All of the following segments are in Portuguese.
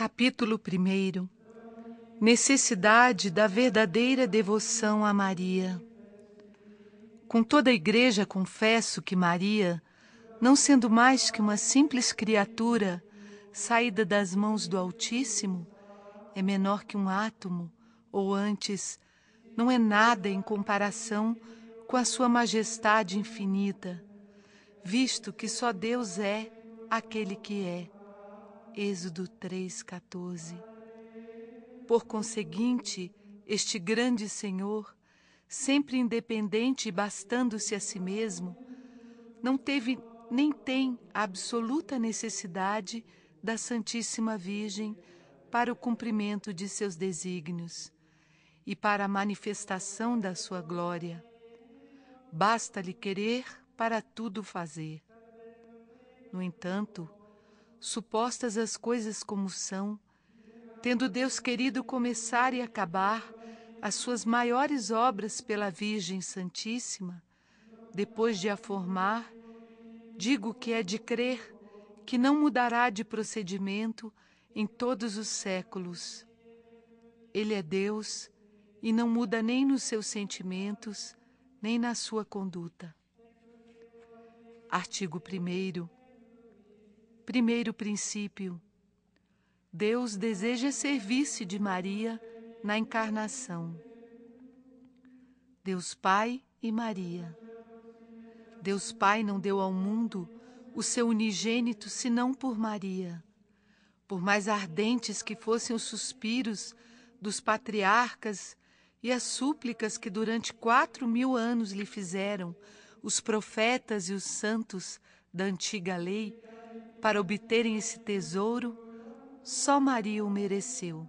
Capítulo 1. Necessidade da verdadeira devoção a Maria. Com toda a Igreja confesso que Maria, não sendo mais que uma simples criatura saída das mãos do Altíssimo, é menor que um átomo, ou antes, não é nada em comparação com a sua majestade infinita, visto que só Deus é aquele que é. Êxodo 3,14. Por conseguinte, este grande Senhor, sempre independente e bastando-se a si mesmo, não teve nem tem a absoluta necessidade da Santíssima Virgem para o cumprimento de seus desígnios e para a manifestação da sua glória. Basta-lhe querer para tudo fazer. No entanto, supostas as coisas como são, tendo Deus querido começar e acabar as suas maiores obras pela Virgem Santíssima, depois de a formar, digo que é de crer que não mudará de procedimento em todos os séculos. Ele é Deus e não muda nem nos seus sentimentos, nem na sua conduta. Artigo 1º. Primeiro princípio. Deus deseja servir-se de Maria na encarnação. Deus Pai e Maria. Deus Pai não deu ao mundo o seu unigênito senão por Maria. Por mais ardentes que fossem os suspiros dos patriarcas e as súplicas que durante 4.000 anos lhe fizeram os profetas e os santos da antiga lei para obterem esse tesouro, só Maria o mereceu.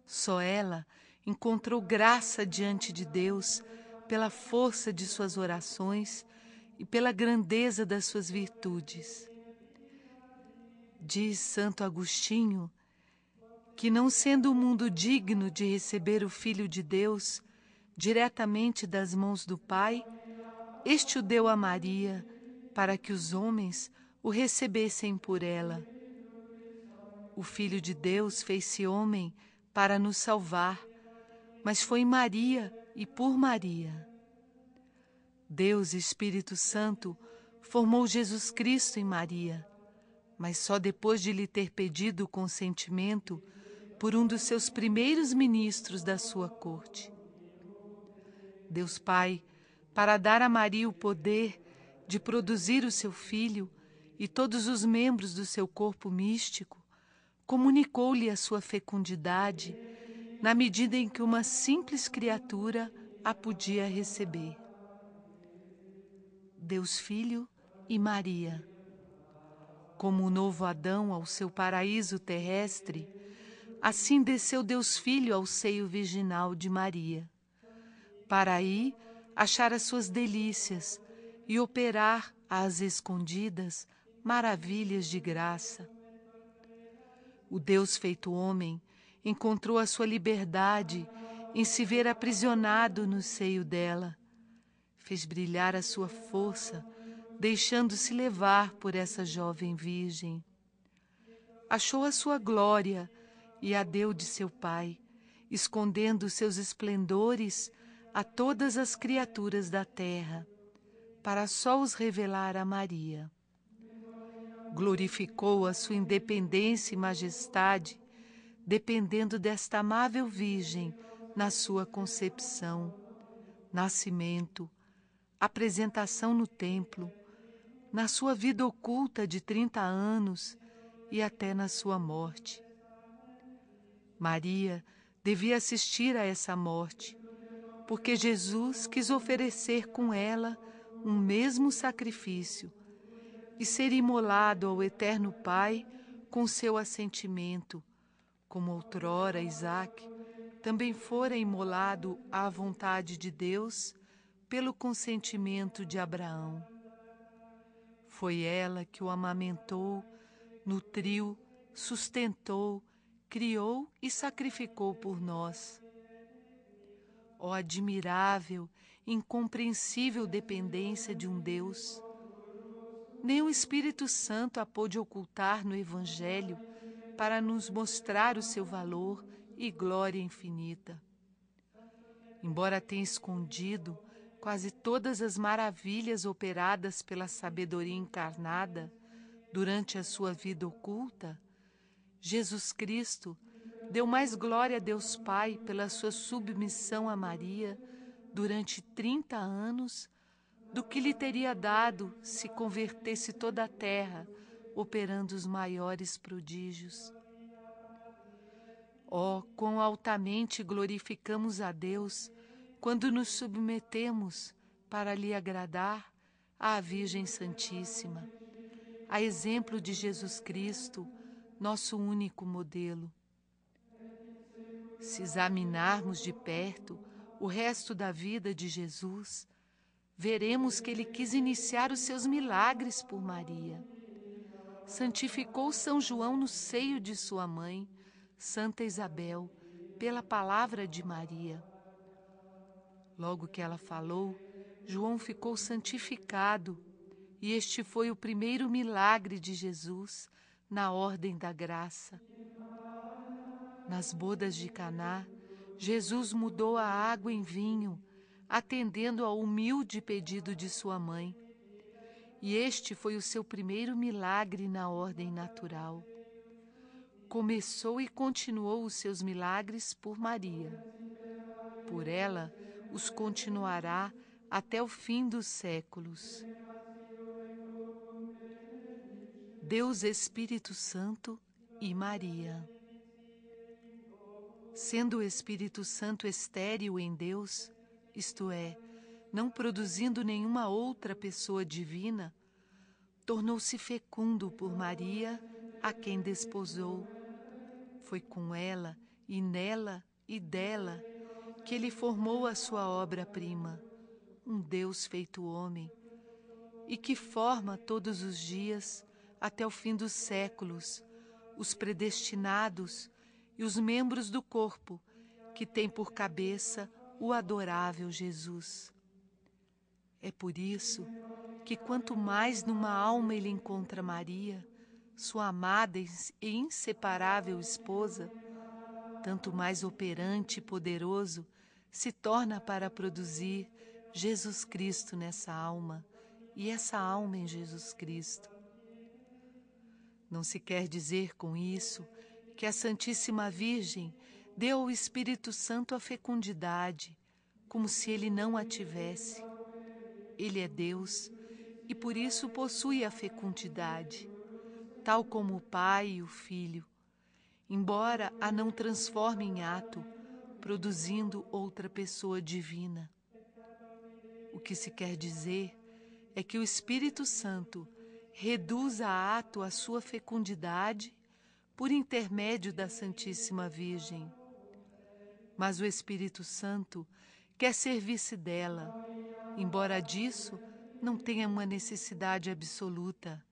Só ela encontrou graça diante de Deus pela força de suas orações e pela grandeza das suas virtudes. Diz Santo Agostinho que, não sendo o mundo digno de receber o Filho de Deus diretamente das mãos do Pai, este o deu a Maria para que os homens o recebessem por ela. O Filho de Deus fez-se homem para nos salvar, mas foi em Maria e por Maria. Deus, Espírito Santo, formou Jesus Cristo em Maria, mas só depois de lhe ter pedido o consentimento por um dos seus primeiros ministros da sua corte. Deus Pai, para dar a Maria o poder de produzir o seu Filho e todos os membros do seu corpo místico, comunicou-lhe a sua fecundidade na medida em que uma simples criatura a podia receber. Deus Filho e Maria. Como o novo Adão ao seu paraíso terrestre, assim desceu Deus Filho ao seio virginal de Maria, para aí achar as suas delícias e operar às escondidas maravilhas de graça. O Deus feito homem encontrou a sua liberdade em se ver aprisionado no seio dela. Fez brilhar a sua força, deixando-se levar por essa jovem virgem. Achou a sua glória e a deu de seu Pai, escondendo seus esplendores a todas as criaturas da terra, para só os revelar a Maria. Glorificou a sua independência e majestade, dependendo desta amável Virgem na sua concepção, nascimento, apresentação no templo, na sua vida oculta de 30 anos e até na sua morte. Maria devia assistir a essa morte, porque Jesus quis oferecer com ela um mesmo sacrifício e ser imolado ao eterno Pai com seu assentimento, como outrora Isaque também fora imolado à vontade de Deus pelo consentimento de Abraão. Foi ela que o amamentou, nutriu, sustentou, criou e sacrificou por nós. Ó admirável, incompreensível dependência de um Deus! Nem o Espírito Santo a pôde ocultar no Evangelho, para nos mostrar o seu valor e glória infinita. Embora tenha escondido quase todas as maravilhas operadas pela sabedoria encarnada durante a sua vida oculta, Jesus Cristo deu mais glória a Deus Pai pela sua submissão a Maria durante 30 anos do que lhe teria dado se convertesse toda a terra, operando os maiores prodígios. Oh, quão altamente glorificamos a Deus quando nos submetemos para lhe agradar à Virgem Santíssima, a exemplo de Jesus Cristo, nosso único modelo. Se examinarmos de perto o resto da vida de Jesus, veremos que ele quis iniciar os seus milagres por Maria. Santificou São João no seio de sua mãe, Santa Isabel, pela palavra de Maria. Logo que ela falou, João ficou santificado, e este foi o primeiro milagre de Jesus na ordem da graça. Nas bodas de Caná, Jesus mudou a água em vinho, atendendo ao humilde pedido de sua mãe. E este foi o seu primeiro milagre na ordem natural. Começou e continuou os seus milagres por Maria. Por ela, os continuará até o fim dos séculos. Deus Espírito Santo e Maria. Sendo o Espírito Santo estéril em Deus, isto é, não produzindo nenhuma outra pessoa divina, tornou-se fecundo por Maria, a quem desposou. Foi com ela, e nela, e dela, que ele formou a sua obra-prima, um Deus feito homem, e que forma todos os dias, até o fim dos séculos, os predestinados e os membros do corpo, que tem por cabeça o adorável Jesus. É por isso que quanto mais numa alma ele encontra Maria, sua amada e inseparável esposa, tanto mais operante e poderoso se torna para produzir Jesus Cristo nessa alma, e essa alma em Jesus Cristo. Não se quer dizer com isso que a Santíssima Virgem deu ao Espírito Santo a fecundidade, como se ele não a tivesse. Ele é Deus e por isso possui a fecundidade, tal como o Pai e o Filho, embora a não transforme em ato, produzindo outra pessoa divina. O que se quer dizer é que o Espírito Santo reduz a ato a sua fecundidade por intermédio da Santíssima Virgem. Mas o Espírito Santo quer servir-se dela, embora disso não tenha uma necessidade absoluta,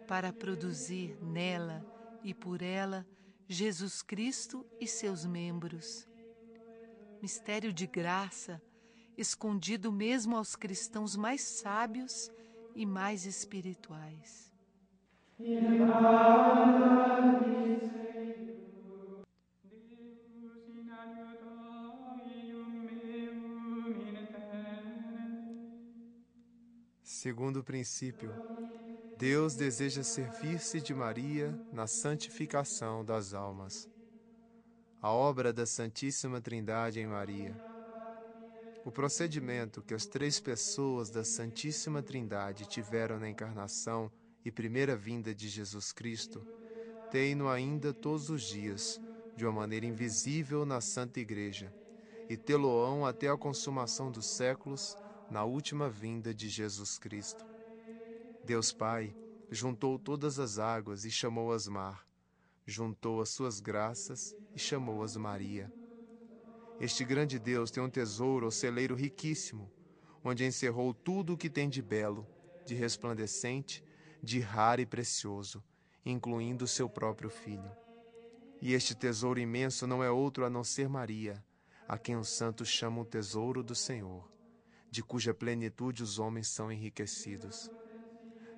para produzir nela e por ela Jesus Cristo e seus membros. Mistério de graça, escondido mesmo aos cristãos mais sábios e mais espirituais. Segundo princípio, Deus deseja servir-se de Maria na santificação das almas. A obra da Santíssima Trindade em Maria. O procedimento que as três pessoas da Santíssima Trindade tiveram na encarnação e primeira vinda de Jesus Cristo, tem-no ainda todos os dias, de uma maneira invisível na Santa Igreja, e tê-lo-ão até a consumação dos séculos, na última vinda de Jesus Cristo. Deus Pai juntou todas as águas e chamou-as mar, juntou as suas graças e chamou-as Maria. Este grande Deus tem um tesouro ou celeiro riquíssimo, onde encerrou tudo o que tem de belo, de resplandecente, de raro e precioso, incluindo o seu próprio Filho. E este tesouro imenso não é outro a não ser Maria, a quem os santos chamam tesouro do Senhor, de cuja plenitude os homens são enriquecidos.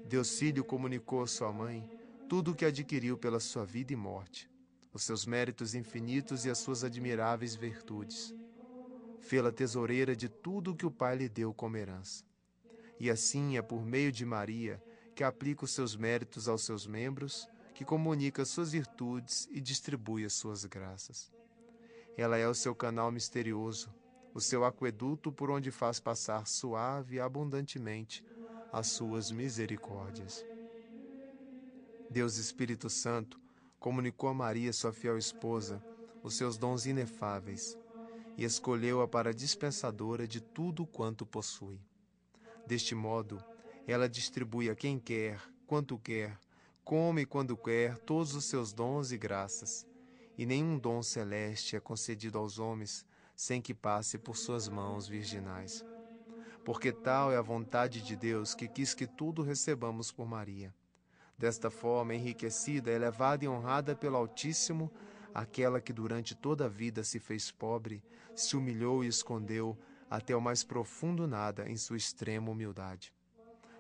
Deus Filho comunicou à sua mãe tudo o que adquiriu pela sua vida e morte, os seus méritos infinitos e as suas admiráveis virtudes. Fê-la tesoureira de tudo o que o Pai lhe deu como herança. E assim é por meio de Maria que aplica os seus méritos aos seus membros, que comunica suas virtudes e distribui as suas graças. Ela é o seu canal misterioso, o seu aqueduto por onde faz passar suave e abundantemente as suas misericórdias. Deus Espírito Santo comunicou a Maria, sua fiel esposa, os seus dons inefáveis e escolheu-a para dispensadora de tudo quanto possui. Deste modo, ela distribui a quem quer, quanto quer, como e quando quer, todos os seus dons e graças, e nenhum dom celeste é concedido aos homens sem que passe por suas mãos virginais. Porque tal é a vontade de Deus que quis que tudo recebamos por Maria. Desta forma, enriquecida, elevada e honrada pelo Altíssimo, aquela que durante toda a vida se fez pobre, se humilhou e escondeu até o mais profundo nada em sua extrema humildade.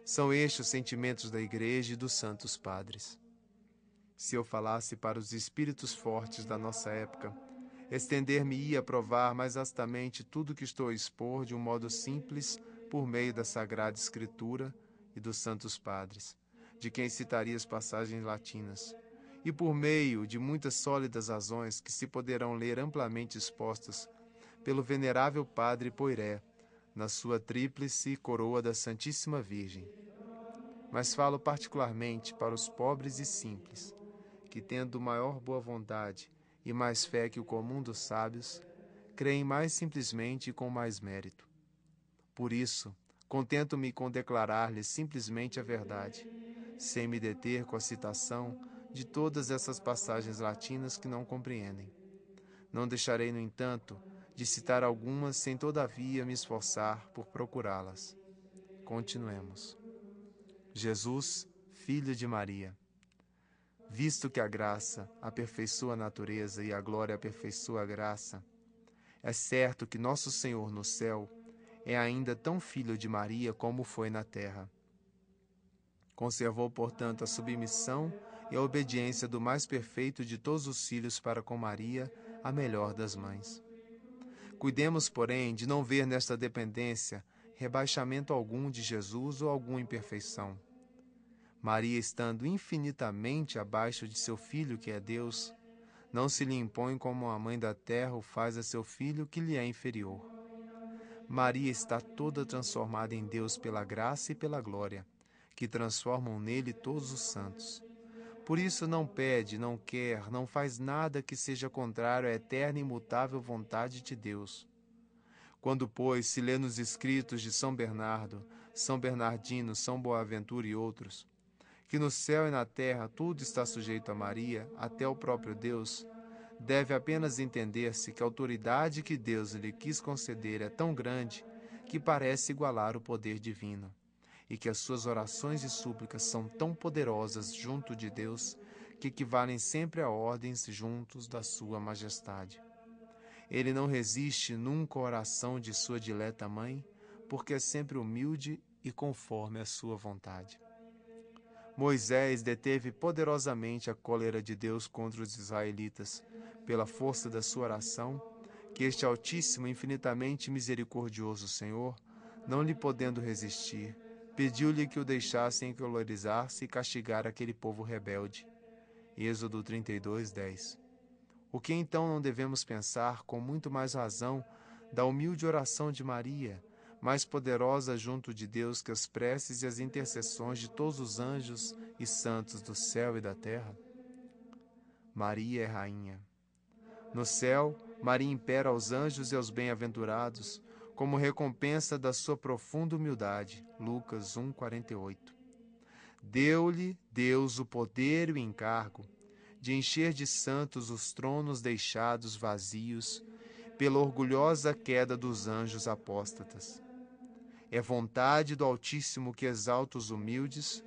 São estes os sentimentos da Igreja e dos santos padres. Se eu falasse para os espíritos fortes da nossa época, estender-me-ia a provar mais vastamente tudo que estou a expor de um modo simples por meio da Sagrada Escritura e dos santos padres, de quem citaria as passagens latinas, e por meio de muitas sólidas razões que se poderão ler amplamente expostas pelo venerável Padre Poiré, na sua tríplice coroa da Santíssima Virgem. Mas falo particularmente para os pobres e simples, que, tendo maior boa vontade e mais fé que o comum dos sábios, creem mais simplesmente e com mais mérito. Por isso, contento-me com declarar-lhes simplesmente a verdade, sem me deter com a citação de todas essas passagens latinas que não compreendem. Não deixarei, no entanto, de citar algumas sem todavia me esforçar por procurá-las. Continuemos. Jesus, Filho de Maria. Visto que a graça aperfeiçoa a natureza e a glória aperfeiçoa a graça, é certo que nosso Senhor no céu é ainda tão filho de Maria como foi na terra. Conservou, portanto, a submissão e a obediência do mais perfeito de todos os filhos para com Maria, a melhor das mães. Cuidemos, porém, de não ver nesta dependência rebaixamento algum de Jesus ou alguma imperfeição. Maria, estando infinitamente abaixo de seu Filho, que é Deus, não se lhe impõe como a mãe da terra o faz a seu filho, que lhe é inferior. Maria está toda transformada em Deus pela graça e pela glória, que transformam nele todos os santos. Por isso não pede, não quer, não faz nada que seja contrário à eterna e imutável vontade de Deus. Quando, pois, se lê nos escritos de São Bernardo, São Bernardino, São Boaventura e outros, que no céu e na terra tudo está sujeito a Maria, até o próprio Deus, deve apenas entender-se que a autoridade que Deus lhe quis conceder é tão grande que parece igualar o poder divino, e que as suas orações e súplicas são tão poderosas junto de Deus que equivalem sempre a ordens juntos da sua majestade. Ele não resiste nunca à oração de sua dileta mãe, porque é sempre humilde e conforme a sua vontade. Moisés deteve poderosamente a cólera de Deus contra os israelitas, pela força da sua oração, que este Altíssimo, infinitamente misericordioso Senhor, não lhe podendo resistir, pediu-lhe que o deixasse encolorizar-se e castigar aquele povo rebelde. Êxodo 32, 10. O que então não devemos pensar, com muito mais razão, da humilde oração de Maria, mais poderosa junto de Deus que as preces e as intercessões de todos os anjos e santos do céu e da terra? Maria é rainha. No céu, Maria impera aos anjos e aos bem-aventurados, como recompensa da sua profunda humildade. Lucas 1:48. Deu-lhe Deus o poder e o encargo de encher de santos os tronos deixados vazios pela orgulhosa queda dos anjos apóstatas. É vontade do Altíssimo que exalta os humildes,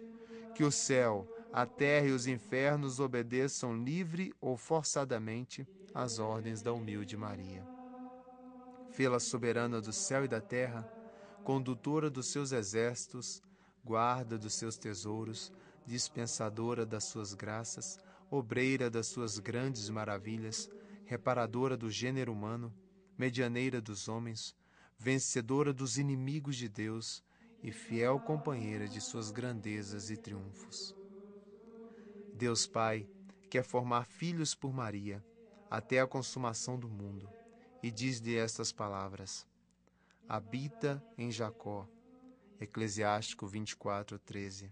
que o céu, a terra e os infernos obedeçam livre ou forçadamente às ordens da humilde Maria. Fê-la soberana do céu e da terra, condutora dos seus exércitos, guarda dos seus tesouros, dispensadora das suas graças, obreira das suas grandes maravilhas, reparadora do gênero humano, medianeira dos homens, vencedora dos inimigos de Deus e fiel companheira de suas grandezas e triunfos. Deus Pai quer formar filhos por Maria até a consumação do mundo e diz-lhe estas palavras: habita em Jacó. Eclesiástico 24:13.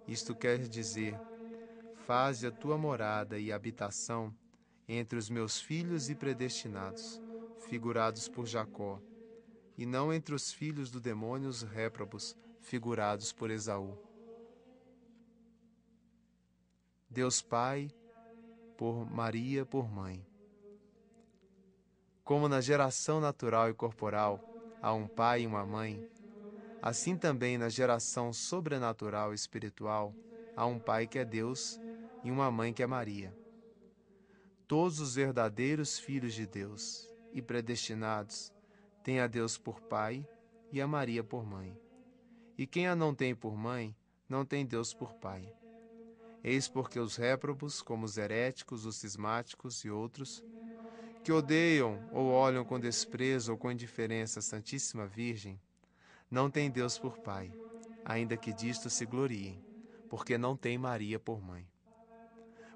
Isto quer dizer: faze a tua morada e habitação entre os meus filhos e predestinados, figurados por Jacó, e não entre os filhos do demônio, os réprobos, figurados por Esaú. Deus Pai, por Maria, por mãe. Como na geração natural e corporal há um pai e uma mãe, assim também na geração sobrenatural e espiritual há um pai que é Deus e uma mãe que é Maria. Todos os verdadeiros filhos de Deus e predestinados têm a Deus por pai e a Maria por mãe. E quem a não tem por mãe, não tem Deus por pai. Eis porque os réprobos, como os heréticos, os cismáticos e outros, que odeiam ou olham com desprezo ou com indiferença a Santíssima Virgem, não têm Deus por pai, ainda que disto se gloriem, porque não têm Maria por mãe.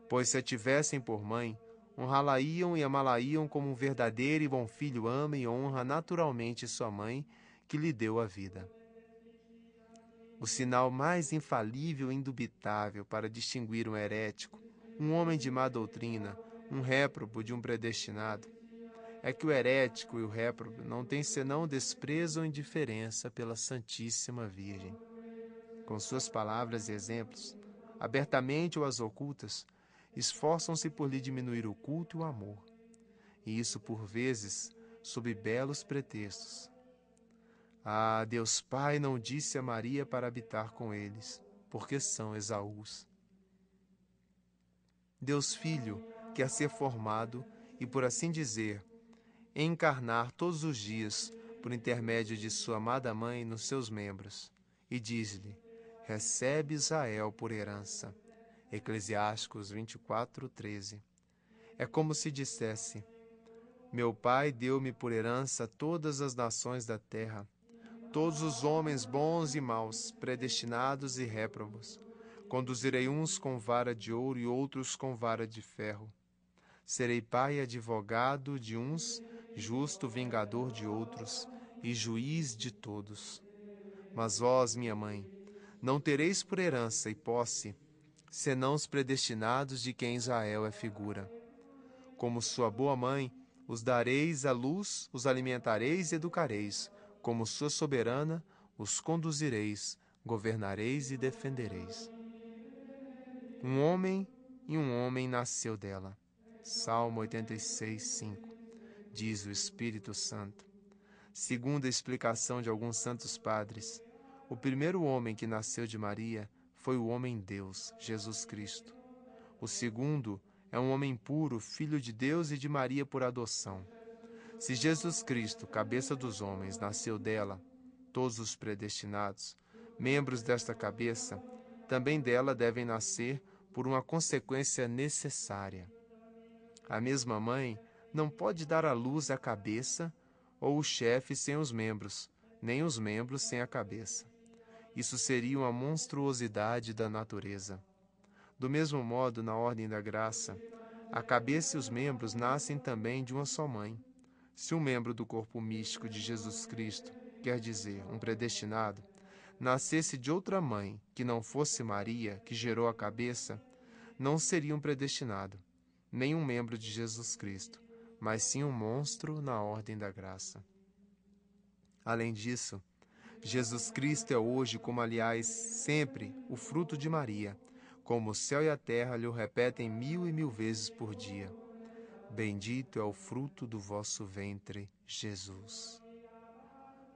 Pois se a tivessem por mãe, honrá-la-iam e amá-la-iam como um verdadeiro e bom filho ama e honra naturalmente sua mãe, que lhe deu a vida. O sinal mais infalível e indubitável para distinguir um herético, um homem de má doutrina, um réprobo de um predestinado, é que o herético e o réprobo não têm senão desprezo ou indiferença pela Santíssima Virgem. Com suas palavras e exemplos, abertamente ou às ocultas, esforçam-se por lhe diminuir o culto e o amor, e isso por vezes sob belos pretextos. Ah, Deus Pai não disse a Maria para habitar com eles, porque são Esaús. Deus Filho quer ser formado e, por assim dizer, encarnar todos os dias, por intermédio de sua amada mãe, nos seus membros, e diz-lhe: recebe Israel por herança. Eclesiásticos 24:13. É como se dissesse: meu Pai deu-me por herança todas as nações da terra, todos os homens bons e maus, predestinados e réprobos. Conduzirei uns com vara de ouro e outros com vara de ferro. Serei pai e advogado de uns, justo vingador de outros, e juiz de todos. Mas vós, minha mãe, não tereis por herança e posse, senão os predestinados de quem Israel é figura. Como sua boa mãe, os dareis à luz, os alimentareis e educareis. Como sua soberana, os conduzireis, governareis e defendereis. Um homem nasceu dela. Salmo 86:5. Diz o Espírito Santo. Segundo a explicação de alguns santos padres, o primeiro homem que nasceu de Maria foi o homem-Deus, Jesus Cristo. O segundo é um homem puro, filho de Deus e de Maria por adoção. Se Jesus Cristo, cabeça dos homens, nasceu dela, todos os predestinados, membros desta cabeça, também dela devem nascer por uma consequência necessária. A mesma mãe não pode dar à luz a cabeça ou o chefe sem os membros, nem os membros sem a cabeça. Isso seria uma monstruosidade da natureza. Do mesmo modo, na ordem da graça, a cabeça e os membros nascem também de uma só mãe. Se um membro do corpo místico de Jesus Cristo, quer dizer, um predestinado, nascesse de outra mãe que não fosse Maria, que gerou a cabeça, não seria um predestinado, nem um membro de Jesus Cristo, mas sim um monstro na ordem da graça. Além disso, Jesus Cristo é hoje, como aliás sempre, o fruto de Maria, como o céu e a terra lhe o repetem 1000 e 1000 vezes por dia. Bendito é o fruto do vosso ventre, Jesus.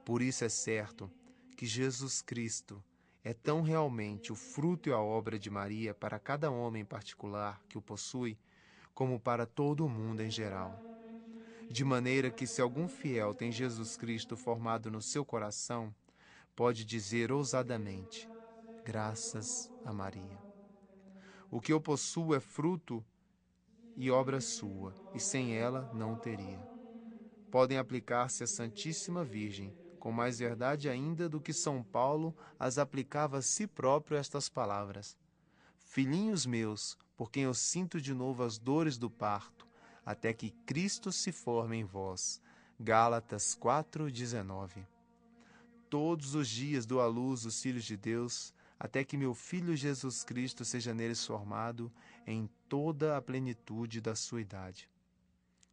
Por isso é certo que Jesus Cristo é tão realmente o fruto e a obra de Maria para cada homem em particular que o possui, como para todo o mundo em geral. De maneira que, se algum fiel tem Jesus Cristo formado no seu coração, pode dizer ousadamente: Graças a Maria. O que eu possuo é fruto e obra sua, e sem ela não o teria. Podem aplicar-se à Santíssima Virgem, com mais verdade ainda do que São Paulo as aplicava a si próprio estas palavras: Filhinhos meus, por quem eu sinto de novo as dores do parto, até que Cristo se forme em vós. Gálatas 4:19. Todos os dias dou à luz os filhos de Deus, até que meu Filho Jesus Cristo seja neles formado em toda a plenitude da sua idade.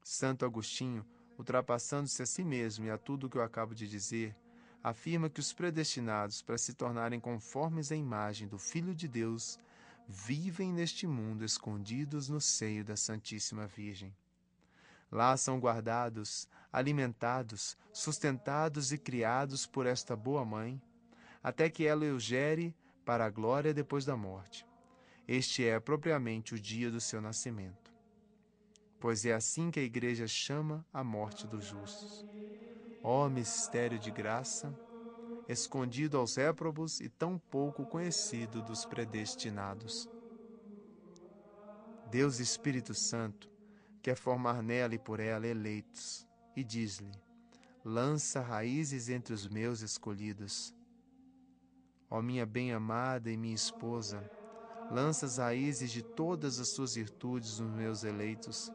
Santo Agostinho, ultrapassando-se a si mesmo e a tudo o que eu acabo de dizer, afirma que os predestinados para se tornarem conformes à imagem do Filho de Deus vivem neste mundo escondidos no seio da Santíssima Virgem. Lá são guardados, alimentados, sustentados e criados por esta boa mãe, até que ela os gere para a glória depois da morte. Este é propriamente o dia do seu nascimento. Pois é assim que a Igreja chama a morte dos justos. Ó mistério de graça, escondido aos réprobos e tão pouco conhecido dos predestinados. Deus Espírito Santo quer formar nela e por ela eleitos, e diz-lhe: lança raízes entre os meus escolhidos. Ó minha bem-amada e minha esposa, lança as raízes de todas as suas virtudes nos meus eleitos,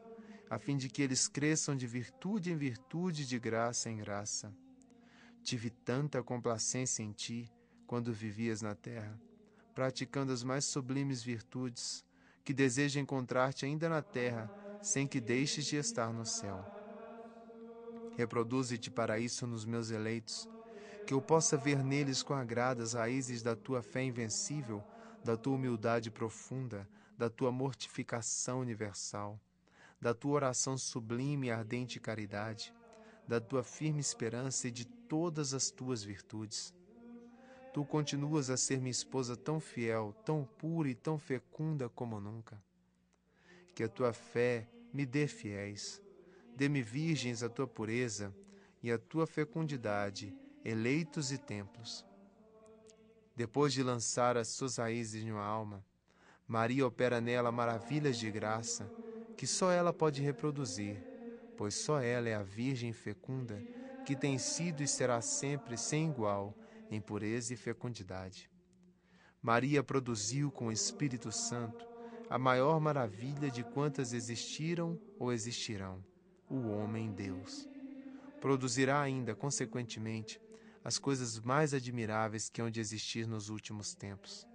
a fim de que eles cresçam de virtude em virtude, de graça em graça. Tive tanta complacência em ti, quando vivias na terra, praticando as mais sublimes virtudes, que desejo encontrar-te ainda na terra, sem que deixes de estar no céu. Reproduze-te para isso nos meus eleitos, que eu possa ver neles com agrado as raízes da tua fé invencível, da tua humildade profunda, da tua mortificação universal, da tua oração sublime e ardente caridade, da tua firme esperança e de todas as tuas virtudes. Tu continuas a ser minha esposa tão fiel, tão pura e tão fecunda como nunca. Que a tua fé me dê fiéis, dê-me virgens a tua pureza e a tua fecundidade, eleitos e templos. Depois de lançar as suas raízes em uma alma, Maria opera nela maravilhas de graça, que só ela pode reproduzir, pois só ela é a Virgem fecunda, que tem sido e será sempre sem igual em pureza e fecundidade. Maria produziu com o Espírito Santo a maior maravilha de quantas existiram ou existirão, o homem-Deus. Produzirá ainda, consequentemente, as coisas mais admiráveis que hão de existir nos últimos tempos.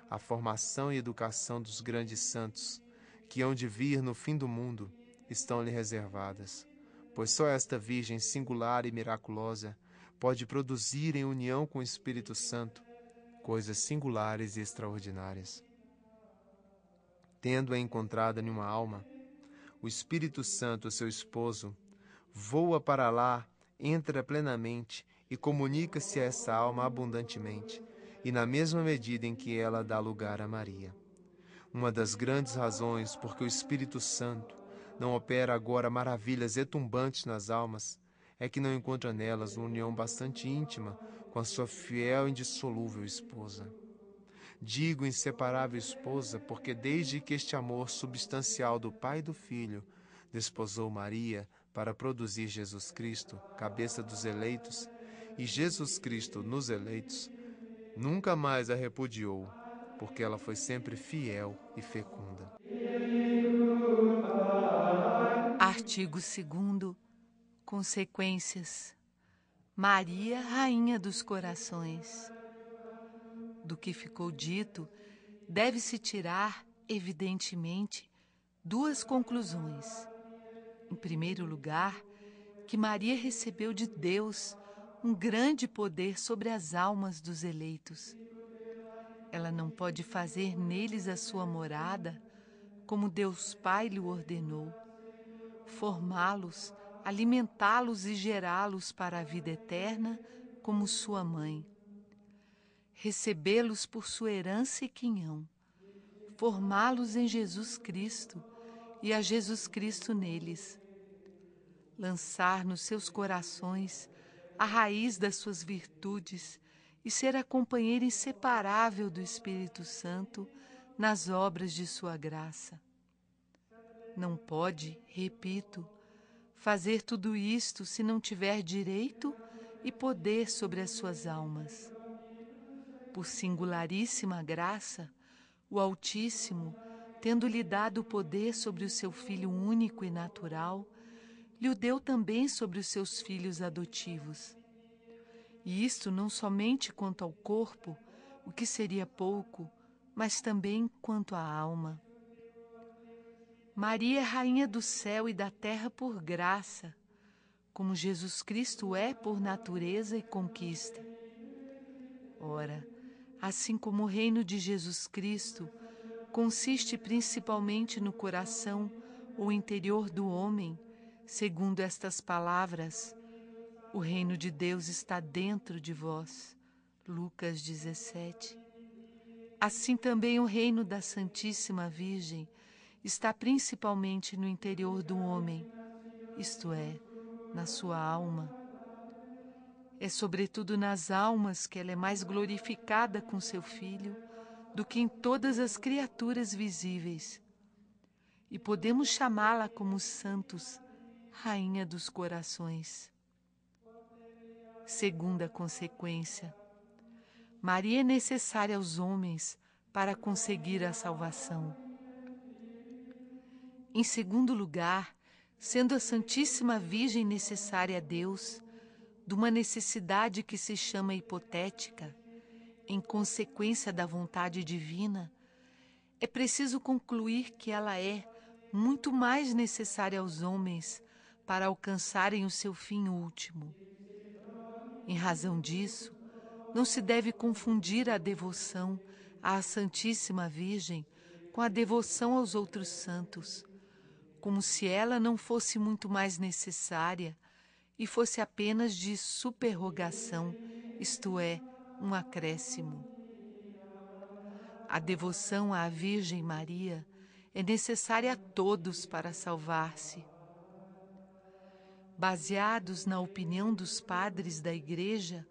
A formação e educação dos grandes santos, que hão de vir no fim do mundo, estão-lhe reservadas, pois só esta Virgem singular e miraculosa pode produzir em união com o Espírito Santo coisas singulares e extraordinárias. Tendo-a encontrada em uma alma, o Espírito Santo, seu esposo, voa para lá, entra plenamente e comunica-se a essa alma abundantemente, e na mesma medida em que ela dá lugar a Maria. Uma das grandes razões por que o Espírito Santo não opera agora maravilhas retumbantes nas almas é que não encontra nelas uma união bastante íntima com a sua fiel e indissolúvel esposa. Digo inseparável esposa porque desde que este amor substancial do Pai e do Filho desposou Maria para produzir Jesus Cristo, cabeça dos eleitos, e Jesus Cristo nos eleitos, nunca mais a repudiou, porque ela foi sempre fiel e fecunda. Artigo 2º. Consequências. Maria, Rainha dos Corações. Do que ficou dito, deve-se tirar, evidentemente, duas conclusões. Em primeiro lugar, que Maria recebeu de Deus um grande poder sobre as almas dos eleitos. Ela não pode fazer neles a sua morada, como Deus Pai lhe ordenou, formá-los, alimentá-los e gerá-los para a vida eterna como sua mãe, recebê-los por sua herança e quinhão, formá-los em Jesus Cristo e a Jesus Cristo neles, lançar nos seus corações a raiz das suas virtudes e ser a companheira inseparável do Espírito Santo nas obras de sua graça. Não pode, repito, fazer tudo isto se não tiver direito e poder sobre as suas almas. Por singularíssima graça, o Altíssimo, tendo-lhe dado o poder sobre o seu Filho único e natural, lhe o deu também sobre os seus filhos adotivos. E isto não somente quanto ao corpo, o que seria pouco, mas também quanto à alma. Maria é rainha do céu e da terra por graça, como Jesus Cristo é por natureza e conquista. Ora, assim como o reino de Jesus Cristo consiste principalmente no coração ou interior do homem, segundo estas palavras, o reino de Deus está dentro de vós. Lucas 17. Assim também o reino da Santíssima Virgem está principalmente no interior do homem, isto é, na sua alma. É sobretudo nas almas que ela é mais glorificada com seu Filho do que em todas as criaturas visíveis. E podemos chamá-la como santos, Rainha dos Corações. Segunda consequência, Maria é necessária aos homens para conseguir a salvação. Em segundo lugar, sendo a Santíssima Virgem necessária a Deus, de uma necessidade que se chama hipotética, em consequência da vontade divina, é preciso concluir que ela é muito mais necessária aos homens para alcançarem o seu fim último. Em razão disso, não se deve confundir a devoção à Santíssima Virgem com a devoção aos outros santos, como se ela não fosse muito mais necessária e fosse apenas de superrogação, isto é, um acréscimo. A devoção à Virgem Maria é necessária a todos para salvar-se. Baseados na opinião dos padres da Igreja,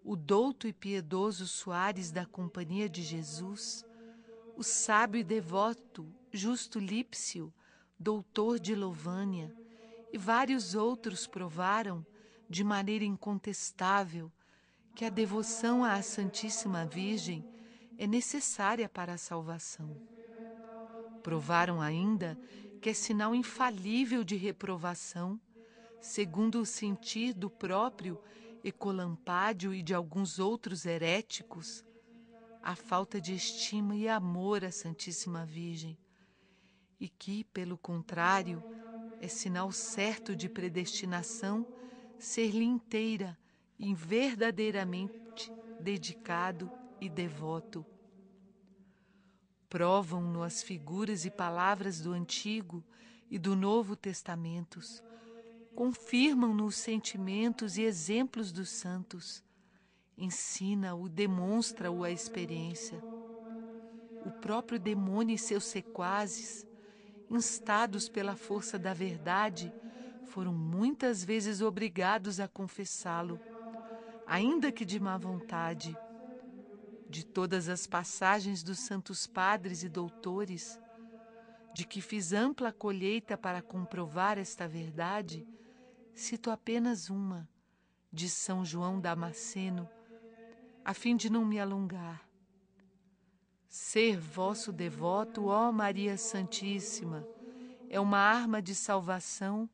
o douto e piedoso Soares da Companhia de Jesus, o sábio e devoto Justo Lípcio, doutor de Lovânia, e vários outros provaram, de maneira incontestável, que a devoção à Santíssima Virgem é necessária para a salvação. Provaram ainda que é sinal infalível de reprovação, segundo o sentir do próprio Ecolampádio e de alguns outros heréticos, a falta de estima e amor à Santíssima Virgem, e que, pelo contrário, é sinal certo de predestinação ser-lhe inteira e verdadeiramente dedicado e devoto. Provam-no as figuras e palavras do Antigo e do Novo Testamentos, confirmam-no os sentimentos e exemplos dos santos, ensina-o, demonstra-o a experiência. O próprio demônio e seus sequazes, instados pela força da verdade, foram muitas vezes obrigados a confessá-lo, ainda que de má vontade. De todas as passagens dos santos padres e doutores, de que fiz ampla colheita para comprovar esta verdade, cito apenas uma, de São João Damasceno, a fim de não me alongar. Ser vosso devoto, ó Maria Santíssima, é uma arma de salvação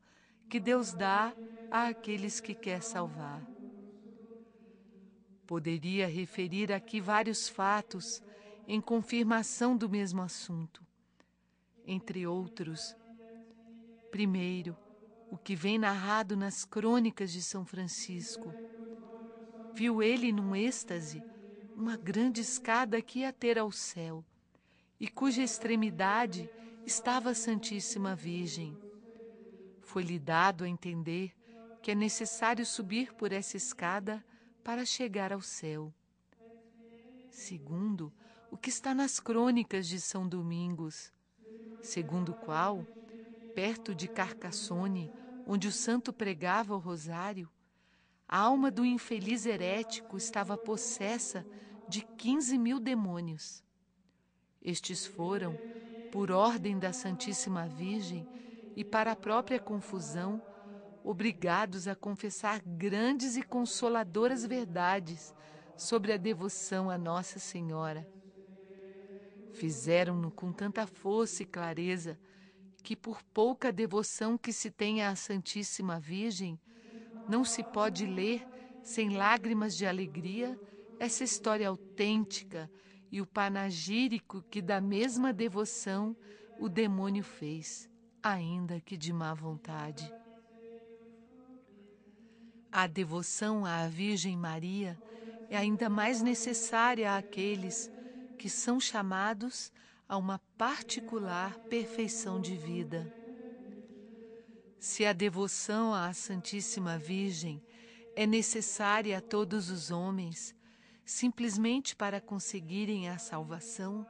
que Deus dá àqueles que quer salvar. Poderia referir aqui vários fatos em confirmação do mesmo assunto. Entre outros, primeiro, o que vem narrado nas crônicas de São Francisco. Viu ele num êxtase uma grande escada que ia ter ao céu, e cuja extremidade estava a Santíssima Virgem. Foi-lhe dado a entender que é necessário subir por essa escada para chegar ao céu. Segundo, o que está nas crônicas de São Domingos, segundo o qual, perto de Carcassone, onde o santo pregava o rosário, A alma do infeliz herético estava possessa de 15.000 demônios. Estes foram, por ordem da Santíssima Virgem e para a própria confusão, obrigados a confessar grandes e consoladoras verdades sobre a devoção a Nossa Senhora. Fizeram-no com tanta força e clareza que, por pouca devoção que se tenha à Santíssima Virgem, não se pode ler sem lágrimas de alegria essa história autêntica e o panegírico que da mesma devoção o demônio fez, ainda que de má vontade. A devoção à Virgem Maria é ainda mais necessária àqueles que são chamados a uma particular perfeição de vida. Se a devoção à Santíssima Virgem é necessária a todos os homens, simplesmente para conseguirem a salvação,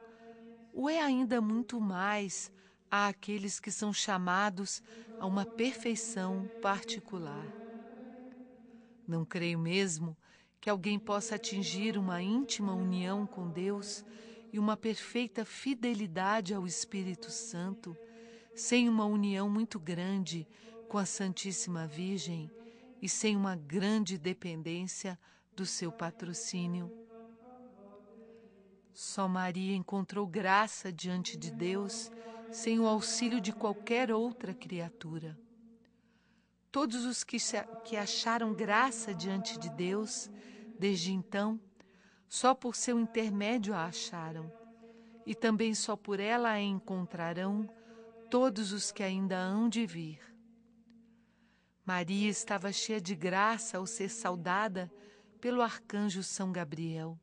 ou é ainda muito mais àqueles que são chamados a uma perfeição particular. Não creio mesmo que alguém possa atingir uma íntima união com Deus e uma perfeita fidelidade ao Espírito Santo sem uma união muito grande com a Santíssima Virgem e sem uma grande dependência do seu patrocínio. Só Maria encontrou graça diante de Deus sem o auxílio de qualquer outra criatura. Todos os que acharam graça diante de Deus, desde então, só por seu intermédio a acharam, e também só por ela a encontrarão todos os que ainda hão de vir. Maria estava cheia de graça ao ser saudada pelo arcanjo São Gabriel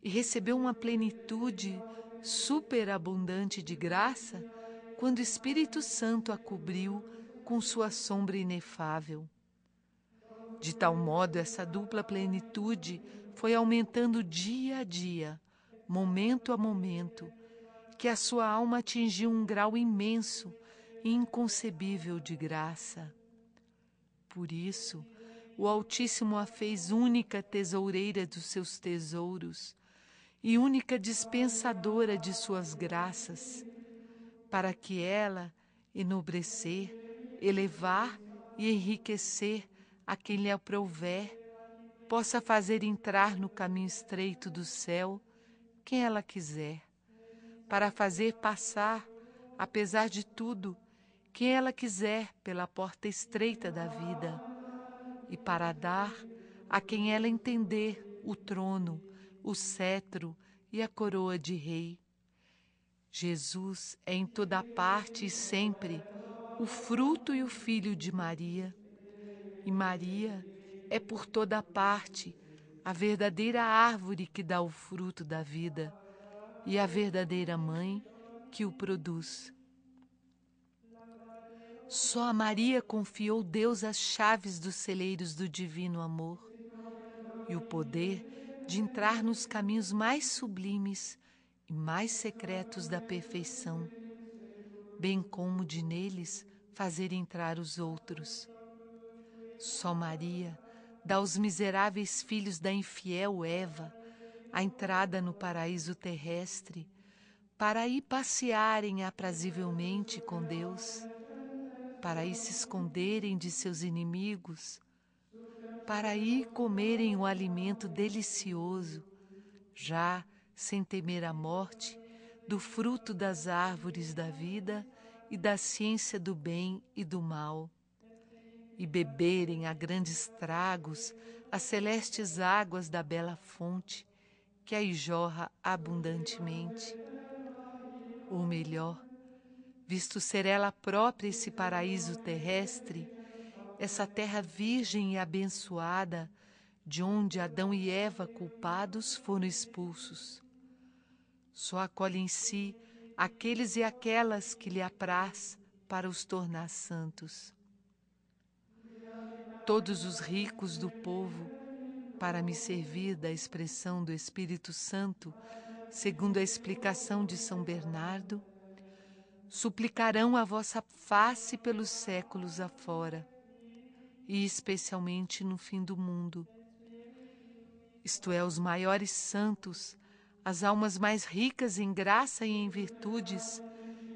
e recebeu uma plenitude superabundante de graça quando o Espírito Santo a cobriu com sua sombra inefável. De tal modo, essa dupla plenitude foi aumentando dia a dia, momento a momento, que a sua alma atingiu um grau imenso e inconcebível de graça. Por isso, o Altíssimo a fez única tesoureira dos seus tesouros e única dispensadora de suas graças, para que ela, enobrecer, elevar e enriquecer a quem lhe aprouver, possa fazer entrar no caminho estreito do céu quem ela quiser, para fazer passar, apesar de tudo, quem ela quiser pela porta estreita da vida, e para dar a quem ela entender o trono, o cetro e a coroa de rei. Jesus é em toda parte e sempre o fruto e o filho de Maria, e Maria é por toda parte a verdadeira árvore que dá o fruto da vida e a verdadeira mãe que o produz. Só a Maria confiou Deus as chaves dos celeiros do divino amor e o poder de entrar nos caminhos mais sublimes e mais secretos da perfeição, bem como de neles fazer entrar os outros. Só Maria dá aos miseráveis filhos da infiel Eva a entrada no paraíso terrestre, para aí passearem aprazivelmente com Deus, para aí se esconderem de seus inimigos, para aí comerem o alimento delicioso, já sem temer a morte, do fruto das árvores da vida e da ciência do bem e do mal, e beberem a grandes tragos as celestes águas da bela fonte, que aí jorra abundantemente. Ou melhor, visto ser ela própria esse paraíso terrestre, essa terra virgem e abençoada, de onde Adão e Eva culpados foram expulsos. Só acolhe em si aqueles e aquelas que lhe apraz para os tornar santos. Todos os ricos do povo, para me servir da expressão do Espírito Santo, segundo a explicação de São Bernardo, suplicarão a vossa face pelos séculos afora. e especialmente no fim do mundo. Isto é, os maiores santos, as almas mais ricas em graça e em virtudes,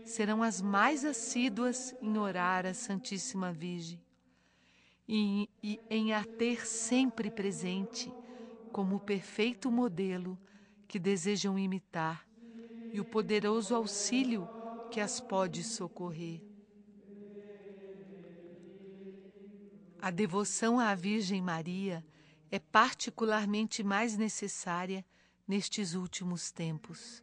serão as mais assíduas em orar a Santíssima Virgem e em a ter sempre presente como o perfeito modelo que desejam imitar e o poderoso auxílio que as pode socorrer. A devoção à Virgem Maria é particularmente mais necessária nestes últimos tempos.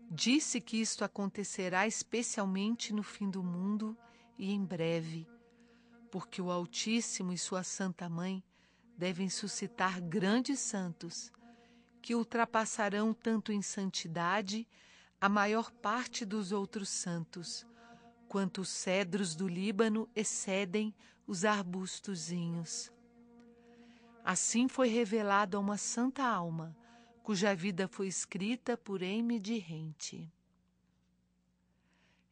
Disse que isto acontecerá especialmente no fim do mundo e em breve, porque o Altíssimo e sua Santa Mãe devem suscitar grandes santos, que ultrapassarão tanto em santidade a maior parte dos outros santos, quanto os cedros do Líbano excedem os arbustozinhos. Assim foi revelado a uma santa alma, cuja vida foi escrita por M. de Rente.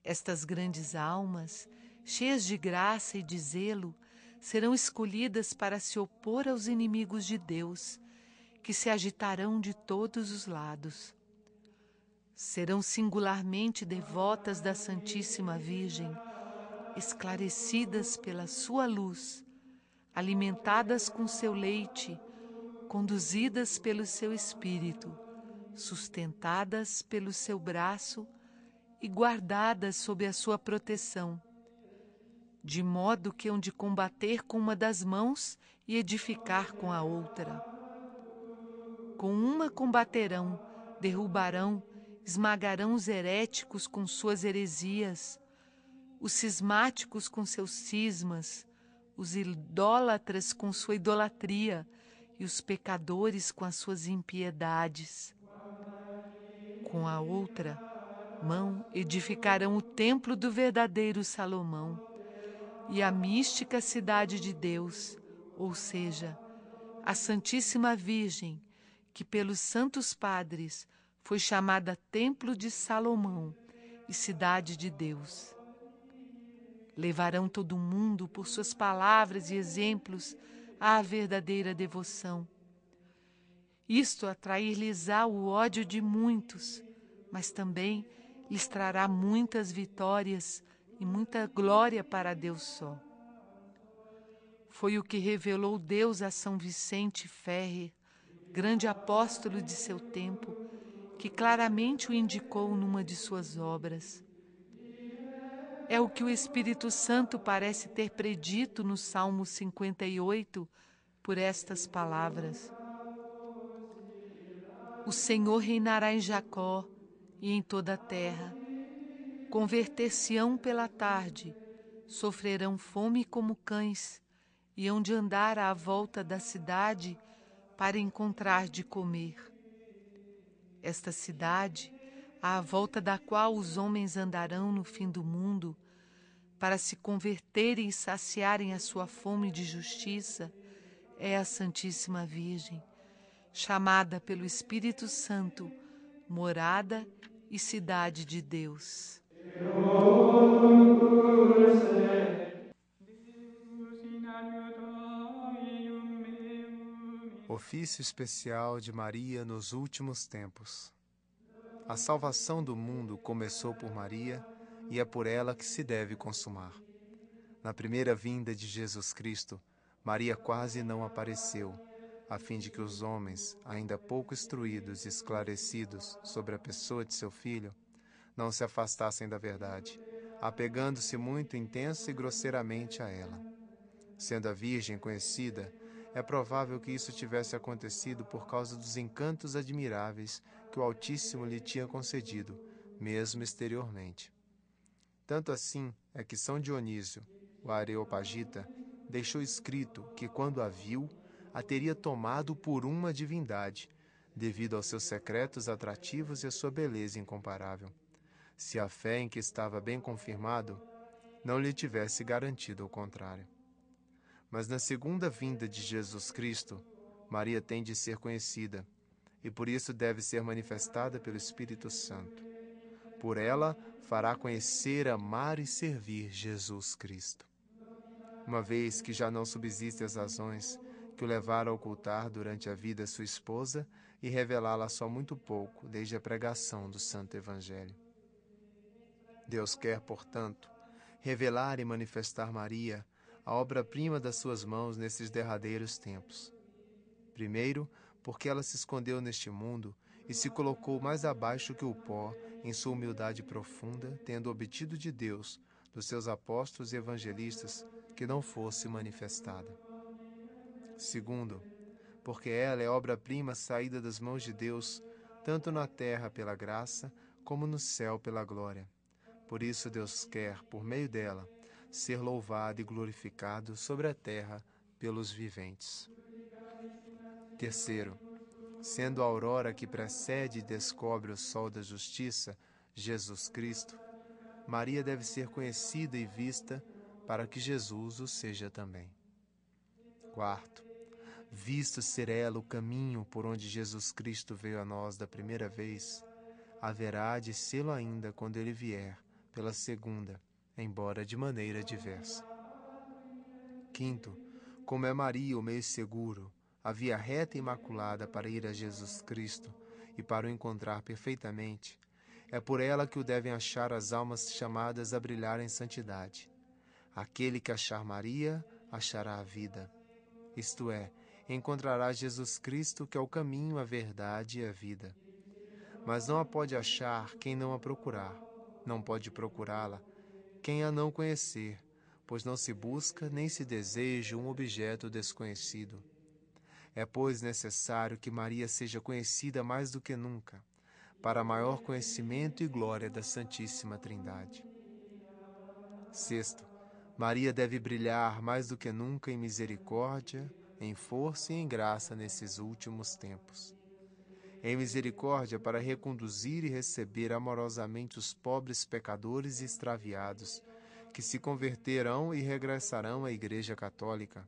Estas grandes almas, cheias de graça e de zelo, serão escolhidas para se opor aos inimigos de Deus, que se agitarão de todos os lados. Serão singularmente devotas da Santíssima Virgem, esclarecidas pela sua luz, alimentadas com seu leite, conduzidas pelo seu espírito, sustentadas pelo seu braço e guardadas sob a sua proteção, de modo que hão de combater com uma das mãos e edificar com a outra. Com uma combaterão, derrubarão, esmagarão os heréticos com suas heresias, os cismáticos com seus cismas, os idólatras com sua idolatria e os pecadores com as suas impiedades. Com a outra mão edificarão o templo do verdadeiro Salomão e a mística cidade de Deus, ou seja, a Santíssima Virgem, que pelos santos padres foi chamada Templo de Salomão e Cidade de Deus. Levarão todo o mundo, por suas palavras e exemplos, à verdadeira devoção. Isto atrair-lhes-á o ódio de muitos, mas também lhes trará muitas vitórias e muita glória para Deus só. Foi o que revelou Deus a São Vicente Ferrer, grande apóstolo de seu tempo, que claramente o indicou numa de suas obras. É o que o Espírito Santo parece ter predito no Salmo 58, por estas palavras: O Senhor reinará em Jacó e em toda a terra. Converter-se-ão pela tarde, sofrerão fome como cães, e hão de andar à volta da cidade para encontrar de comer. Esta cidade, à volta da qual os homens andarão no fim do mundo, para se converterem e saciarem a sua fome de justiça, é a Santíssima Virgem, chamada pelo Espírito Santo, morada e cidade de Deus. Ofício especial de Maria nos últimos tempos. A salvação do mundo começou por Maria e é por ela que se deve consumar. Na primeira vinda de Jesus Cristo, Maria quase não apareceu, a fim de que os homens, ainda pouco instruídos e esclarecidos sobre a pessoa de seu filho, não se afastassem da verdade, apegando-se muito intensa e grosseiramente a ela. Sendo a Virgem conhecida, é provável que isso tivesse acontecido por causa dos encantos admiráveis que o Altíssimo lhe tinha concedido, mesmo exteriormente. Tanto assim é que São Dionísio, o Areopagita, deixou escrito que quando a viu, a teria tomado por uma divindade, devido aos seus secretos atrativos e à sua beleza incomparável, se a fé em que estava bem confirmado não lhe tivesse garantido o contrário. Mas na segunda vinda de Jesus Cristo, Maria tem de ser conhecida, e por isso deve ser manifestada pelo Espírito Santo. Por ela fará conhecer, amar e servir Jesus Cristo. uma vez que já não subsistem as razões que o levaram a ocultar durante a vida sua esposa e revelá-la só muito pouco, desde a pregação do Santo Evangelho. Deus quer, portanto, revelar e manifestar Maria, a obra-prima das suas mãos nesses derradeiros tempos. Primeiro, porque ela se escondeu neste mundo e se colocou mais abaixo que o pó em sua humildade profunda, tendo obtido de Deus, dos seus apóstolos e evangelistas, que não fosse manifestada. Segundo, porque ela é obra-prima saída das mãos de Deus, tanto na terra pela graça, como no céu pela glória. Por isso Deus quer, por meio dela, ser louvado e glorificado sobre a terra pelos viventes. Terceiro, sendo a aurora que precede e descobre o sol da justiça, Jesus Cristo, Maria deve ser conhecida e vista para que Jesus o seja também. Quarto, visto ser ela o caminho por onde Jesus Cristo veio a nós da primeira vez, haverá de sê-lo ainda quando ele vier pela segunda, embora de maneira diversa. Quinto, como é Maria o meio seguro, a via reta e imaculada para ir a Jesus Cristo e para o encontrar perfeitamente, é por ela que o devem achar as almas chamadas a brilhar em santidade. Aquele que achar Maria, achará a vida. Isto é, encontrará Jesus Cristo, que é o caminho, a verdade e a vida. Mas não a pode achar quem não a procurar. Não pode procurá-la quem a não conhecer, pois não se busca nem se deseja um objeto desconhecido. É, pois, necessário que Maria seja conhecida mais do que nunca, para maior conhecimento e glória da Santíssima Trindade. Sexto, Maria deve brilhar mais do que nunca em misericórdia, em força e em graça nesses últimos tempos. Em misericórdia para reconduzir e receber amorosamente os pobres pecadores e extraviados, que se converterão e regressarão à Igreja Católica.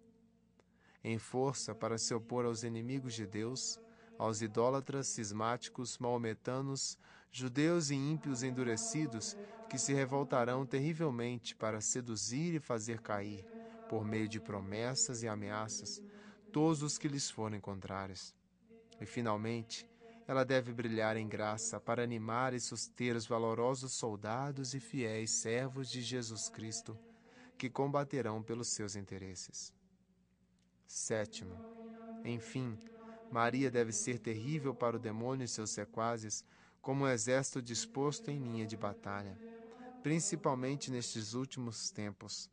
Em força para se opor aos inimigos de Deus, aos idólatras, cismáticos, maometanos, judeus e ímpios endurecidos, que se revoltarão terrivelmente para seduzir e fazer cair, por meio de promessas e ameaças, todos os que lhes forem contrários. E, finalmente, ela deve brilhar em graça para animar e suster os valorosos soldados e fiéis servos de Jesus Cristo, que combaterão pelos seus interesses. Sétimo, enfim, Maria deve ser terrível para o demônio e seus sequazes, como um exército disposto em linha de batalha, principalmente nestes últimos tempos.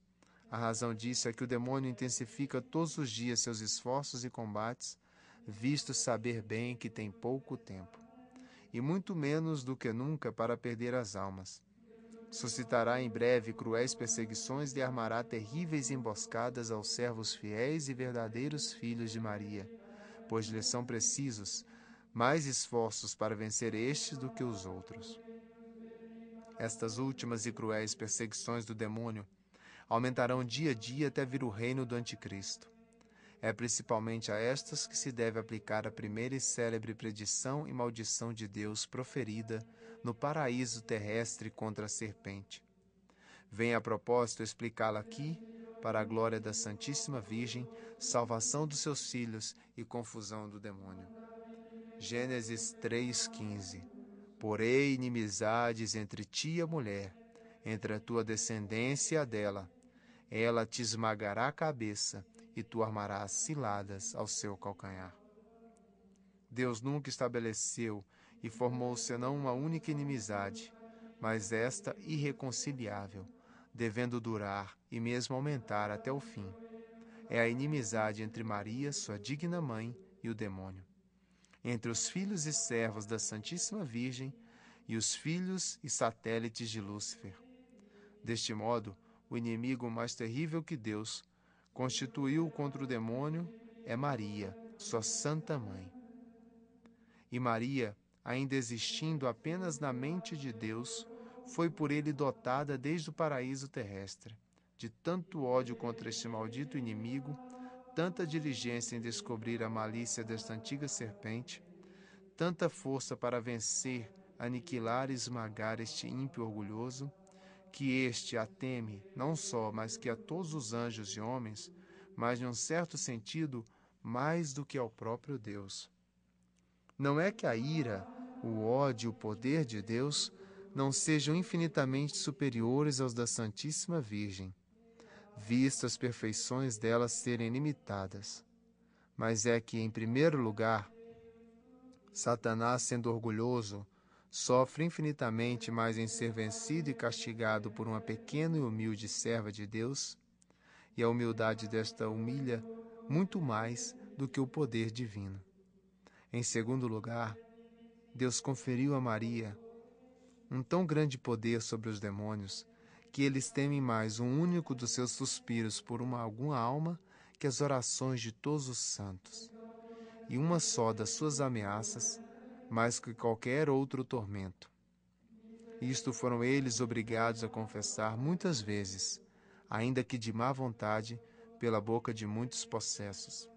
A razão disso é que o demônio intensifica todos os dias seus esforços e combates, visto saber bem que tem pouco tempo, e muito menos do que nunca para perder as almas. Suscitará em breve cruéis perseguições e armará terríveis emboscadas aos servos fiéis e verdadeiros filhos de Maria, pois lhes são precisos mais esforços para vencer estes do que os outros. Estas últimas e cruéis perseguições do demônio aumentarão dia a dia até vir o reino do Anticristo. É principalmente a estas que se deve aplicar a primeira e célebre predição e maldição de Deus proferida no paraíso terrestre contra a serpente. Venho a propósito explicá-la aqui, para a glória da Santíssima Virgem, salvação dos seus filhos e confusão do demônio. Gênesis 3,15. Porém inimizades entre ti e a mulher, entre a tua descendência e a dela. Ela te esmagará a cabeça, e tu armarás ciladas ao seu calcanhar. Deus nunca estabeleceu e formou senão uma única inimizade, mas esta irreconciliável, devendo durar e mesmo aumentar até o fim. É a inimizade entre Maria, sua digna mãe, e o demônio. Entre os filhos e servos da Santíssima Virgem e os filhos e satélites de Lúcifer. Deste modo, o inimigo mais terrível que Deus constituiu contra o demônio é Maria, sua santa mãe. E Maria, ainda existindo apenas na mente de Deus, foi por ele dotada desde o paraíso terrestre, de tanto ódio contra este maldito inimigo, tanta diligência em descobrir a malícia desta antiga serpente, tanta força para vencer, aniquilar e esmagar este ímpio orgulhoso, que este a teme, não só, mas que a todos os anjos e homens, mas, em um certo sentido, mais do que ao próprio Deus. Não é que a ira, o ódio e o poder de Deus não sejam infinitamente superiores aos da Santíssima Virgem, visto as perfeições delas serem limitadas, mas é que, em primeiro lugar, Satanás, sendo orgulhoso, sofre infinitamente mais em ser vencido e castigado por uma pequena e humilde serva de Deus, e a humildade desta humilha muito mais do que o poder divino. Em segundo lugar, Deus conferiu a Maria um tão grande poder sobre os demônios que eles temem mais um único dos seus suspiros por alguma alma que as orações de todos os santos, e uma só das suas ameaças mais que qualquer outro tormento. Isto foram eles obrigados a confessar muitas vezes, ainda que de má vontade, pela boca de muitos possessos.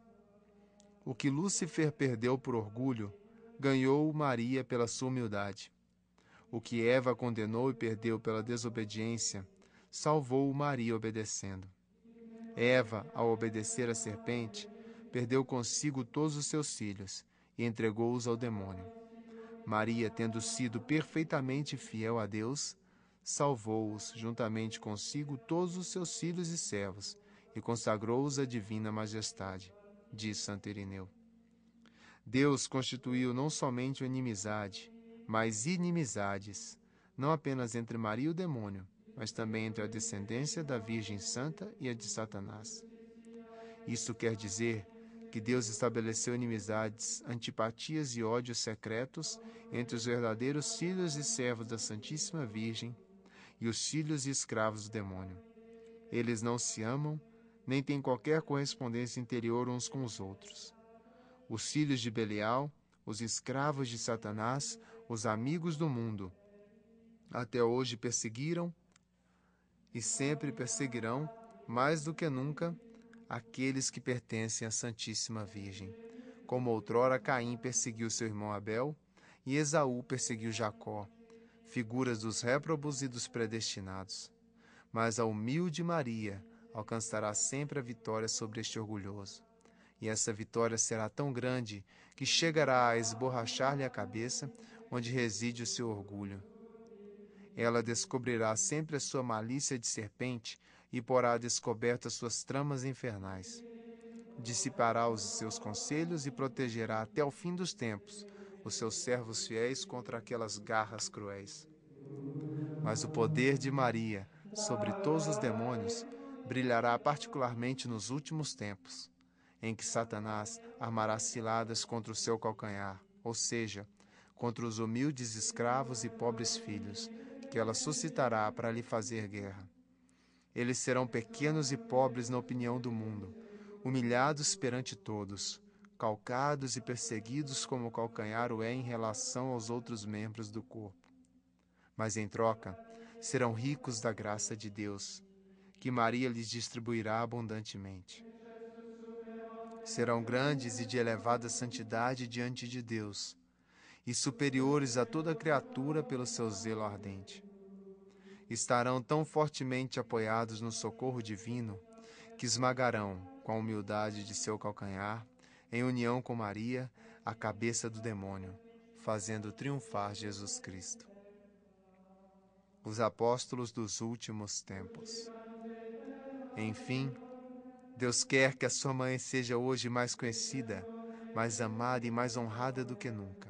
O que Lúcifer perdeu por orgulho, ganhou Maria pela sua humildade. O que Eva condenou e perdeu pela desobediência, salvou Maria obedecendo. Eva, ao obedecer à serpente, perdeu consigo todos os seus filhos e entregou-os ao demônio. Maria, tendo sido perfeitamente fiel a Deus, salvou-os juntamente consigo todos os seus filhos e servos e consagrou-os à divina majestade, diz Santo Irineu. Deus constituiu não somente uma inimizade, mas inimizades, não apenas entre Maria e o demônio, mas também entre a descendência da Virgem Santa e a de Satanás. Isso quer dizer que Deus estabeleceu inimizades, antipatias e ódios secretos entre os verdadeiros filhos e servos da Santíssima Virgem e os filhos e escravos do demônio. Eles não se amam, nem têm qualquer correspondência interior uns com os outros. Os filhos de Belial, os escravos de Satanás, os amigos do mundo, até hoje perseguiram e sempre perseguirão, mais do que nunca, aqueles que pertencem à Santíssima Virgem. Como outrora Caim perseguiu seu irmão Abel e Esaú perseguiu Jacó, figuras dos réprobos e dos predestinados. Mas a humilde Maria alcançará sempre a vitória sobre este orgulhoso. E essa vitória será tão grande que chegará a esborrachar-lhe a cabeça, onde reside o seu orgulho. Ela descobrirá sempre a sua malícia de serpente e porá a descoberto as suas tramas infernais. Dissipará os seus conselhos e protegerá até o fim dos tempos os seus servos fiéis contra aquelas garras cruéis. Mas o poder de Maria sobre todos os demônios brilhará particularmente nos últimos tempos, em que Satanás armará ciladas contra o seu calcanhar, ou seja, contra os humildes escravos e pobres filhos, que ela suscitará para lhe fazer guerra. Eles serão pequenos e pobres na opinião do mundo, humilhados perante todos, calcados e perseguidos como o calcanhar o é em relação aos outros membros do corpo. Mas, em troca, serão ricos da graça de Deus, que Maria lhes distribuirá abundantemente. Serão grandes e de elevada santidade diante de Deus, e superiores a toda criatura pelo seu zelo ardente. Estarão tão fortemente apoiados no socorro divino que esmagarão, com a humildade de seu calcanhar, em união com Maria, a cabeça do demônio, fazendo triunfar Jesus Cristo. Os apóstolos dos últimos tempos. Enfim, Deus quer que a sua mãe seja hoje mais conhecida, mais amada e mais honrada do que nunca.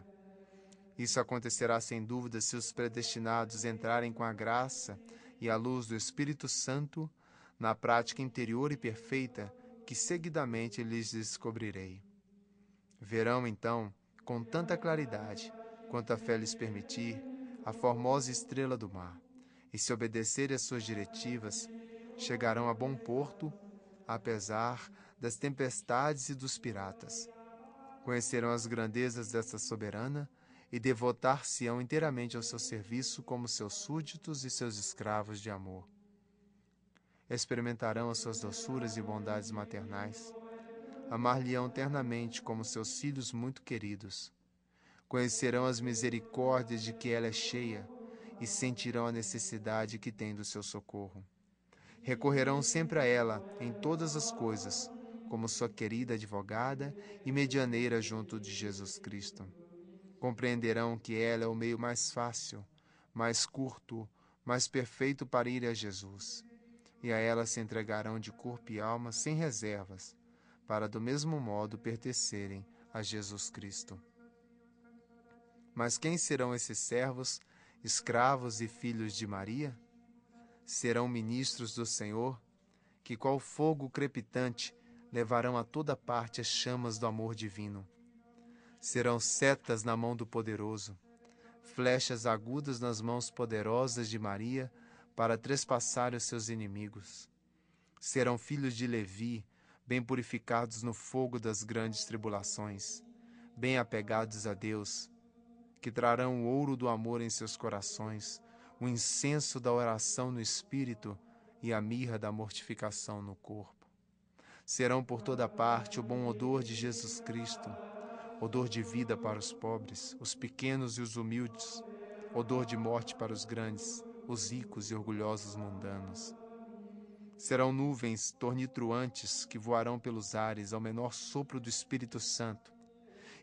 Isso acontecerá sem dúvida se os predestinados entrarem com a graça e a luz do Espírito Santo na prática interior e perfeita que seguidamente lhes descobrirei. Verão, então, com tanta claridade, quanto a fé lhes permitir, a formosa estrela do mar, e se obedecerem às suas diretivas, chegarão a bom porto, apesar das tempestades e dos piratas. Conhecerão as grandezas desta soberana e devotar-se-ão inteiramente ao seu serviço como seus súditos e seus escravos de amor. Experimentarão as suas doçuras e bondades maternais, amar-lhe-ão ternamente como seus filhos muito queridos. Conhecerão as misericórdias de que ela é cheia e sentirão a necessidade que têm do seu socorro. Recorrerão sempre a ela em todas as coisas, como sua querida advogada e medianeira junto de Jesus Cristo. Compreenderão que ela é o meio mais fácil, mais curto, mais perfeito para ir a Jesus. E a ela se entregarão de corpo e alma sem reservas, para do mesmo modo pertencerem a Jesus Cristo. Mas quem serão esses servos, escravos e filhos de Maria? Serão ministros do Senhor, que qual fogo crepitante levarão a toda parte as chamas do amor divino. Serão setas na mão do poderoso, flechas agudas nas mãos poderosas de Maria para trespassar os seus inimigos. Serão filhos de Levi, bem purificados no fogo das grandes tribulações, bem apegados a Deus, que trarão o ouro do amor em seus corações, o incenso da oração no espírito e a mirra da mortificação no corpo. Serão por toda parte o bom odor de Jesus Cristo, odor de vida para os pobres, os pequenos e os humildes, odor de morte para os grandes, os ricos e orgulhosos mundanos. Serão nuvens tornitruantes que voarão pelos ares ao menor sopro do Espírito Santo,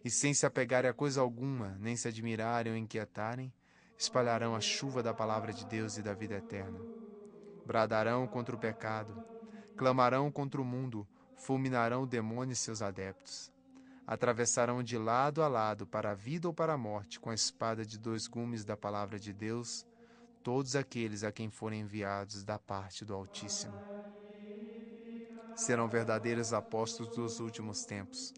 e sem se apegarem a coisa alguma, nem se admirarem ou inquietarem, espalharão a chuva da palavra de Deus e da vida eterna. Bradarão contra o pecado, clamarão contra o mundo, fulminarão o demônio e seus adeptos. Atravessarão de lado a lado, para a vida ou para a morte, com a espada de 2 gumes da palavra de Deus, todos aqueles a quem forem enviados da parte do Altíssimo. Serão verdadeiros apóstolos dos últimos tempos,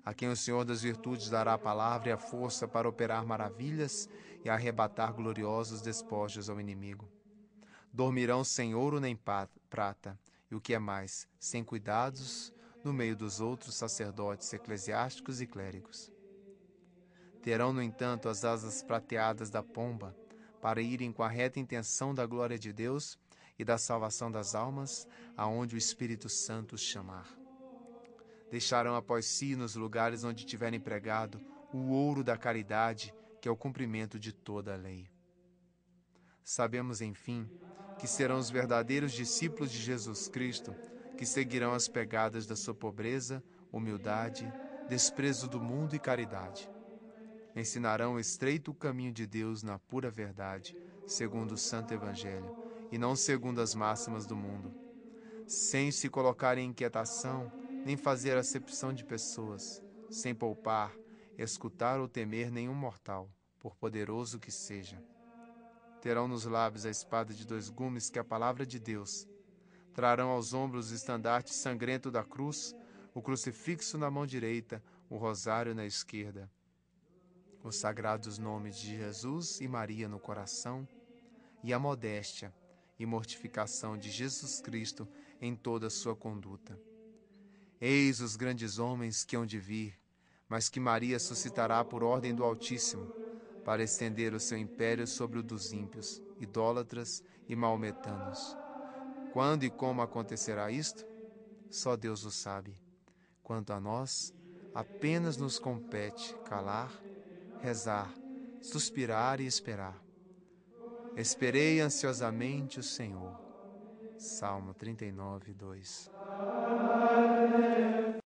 a quem o Senhor das virtudes dará a palavra e a força para operar maravilhas e arrebatar gloriosos despojos ao inimigo. Dormirão sem ouro nem prata, e o que é mais, sem cuidados, no meio dos outros sacerdotes eclesiásticos e clérigos. Terão, no entanto, as asas prateadas da pomba, para irem com a reta intenção da glória de Deus e da salvação das almas, aonde o Espírito Santo os chamar. Deixarão após si, nos lugares onde tiverem pregado, o ouro da caridade, que é o cumprimento de toda a lei. Sabemos, enfim, que serão os verdadeiros discípulos de Jesus Cristo, que seguirão as pegadas da sua pobreza, humildade, desprezo do mundo e caridade. Ensinarão o estreito caminho de Deus na pura verdade, segundo o Santo Evangelho, e não segundo as máximas do mundo, sem se colocar em inquietação, nem fazer acepção de pessoas, sem poupar, escutar ou temer nenhum mortal, por poderoso que seja. Terão nos lábios a espada de 2 gumes, que é a palavra de Deus. Trarão aos ombros o estandarte sangrento da cruz, o crucifixo na mão direita, o rosário na esquerda, os sagrados nomes de Jesus e Maria no coração, e a modéstia e mortificação de Jesus Cristo em toda a sua conduta. Eis os grandes homens que hão de vir, mas que Maria suscitará por ordem do Altíssimo, para estender o seu império sobre o dos ímpios, idólatras e maometanos. Quando e como acontecerá isto? Só Deus o sabe. Quanto a nós, apenas nos compete calar, rezar, suspirar e esperar. Esperei ansiosamente o Senhor. Salmo 39, 2.